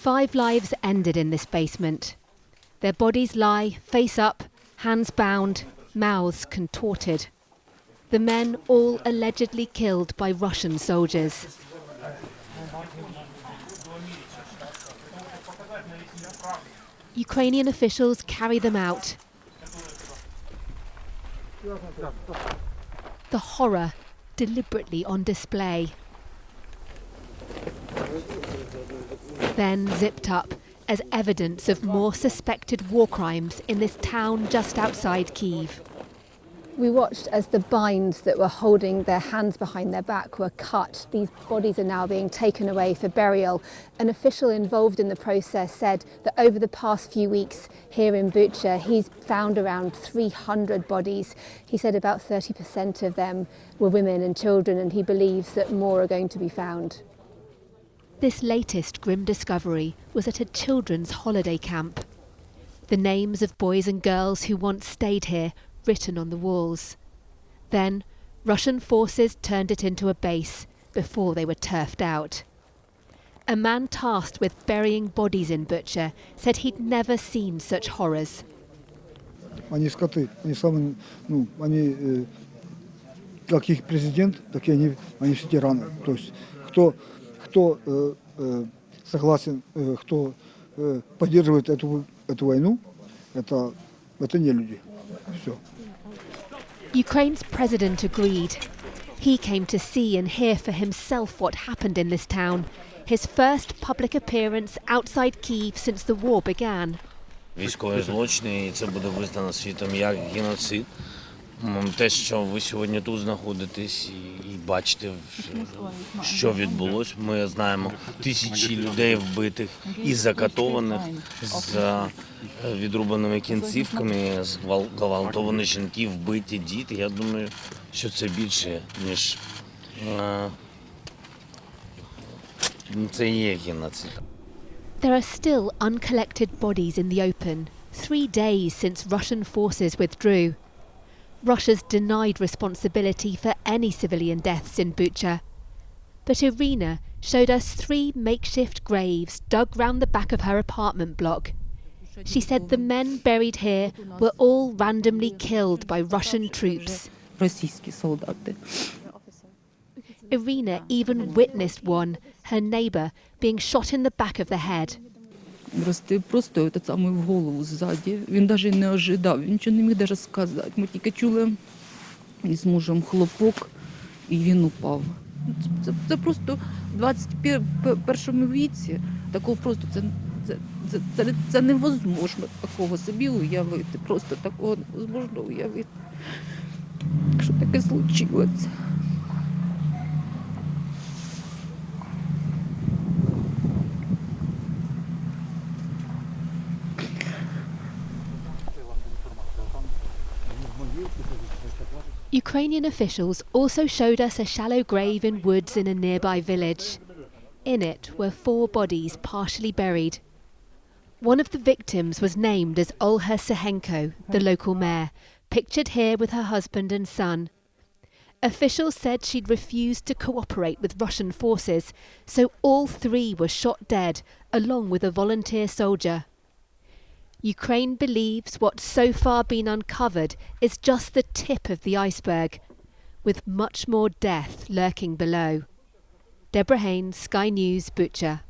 5 lives ended in this basement. Their bodies lie face up, hands bound, mouths contorted. The men all allegedly killed by Russian soldiers. Ukrainian officials carry them out. The horror deliberately on display. Then zipped up as evidence of more suspected war crimes in this town just outside Kyiv. We watched as the binds that were holding their hands behind their back were cut. These bodies are now being taken away for burial. An official involved in the process said that over the past few weeks here in Bucha, he's found around 300 bodies. He said about 30% of them were women and children, and he believes that more are going to be found. This latest grim discovery was at a children's holiday camp. The names of boys and girls who once stayed here written on the walls. Then Russian forces turned it into a base before they were turfed out. A man tasked with burying bodies in Bucha said he'd never seen such horrors. Они скоты, они самые, они как их президент, так и они все тираны. То есть кто согласен, кто поддерживает эту войну, это не люди. Все. Ukraine's president agreed. He came to see and hear for himself what happened in this town. His first public appearance outside Kyiv since the war began. Військові злочини, і це буде визнано світом як геноцид. Те, що ви сьогодні тут знаходитесь і бачите, що відбулося. Ми знаємо тисячі людей вбитих і закатованих з відрубаними кінцівками, зґвалтовані жінки, вбиті діти. Я думаю, що це більше, ніж це є геноцид. There are still uncollected bodies in the open, 3 days since Russian forces withdrew. Russia's denied responsibility for any civilian deaths in Bucha. But Irina showed us 3 makeshift graves dug round the back of her apartment block. She said the men buried here were all randomly killed by Russian troops. Irina even witnessed one, her neighbour, being shot in the back of the head. Просто этот самый в голову сзади. Він даже не ожидав, він нічого не міг даже сказати. Ми тільки чули із мужем хлопок, і він упав. Це просто в 21 віці такого просто це невозможно такого собі уявити. Просто такого невозможно уявити, що таке случилось. Ukrainian officials also showed us a shallow grave in woods in a nearby village. In it were 4 bodies partially buried. One of the victims was named as Olha Sahenko, the local mayor, pictured here with her husband and son. Officials said she'd refused to cooperate with Russian forces, so all 3 were shot dead, along with a volunteer soldier. Ukraine believes what's so far been uncovered is just the tip of the iceberg, with much more death lurking below. Deborah Haynes, Sky News, Bucha.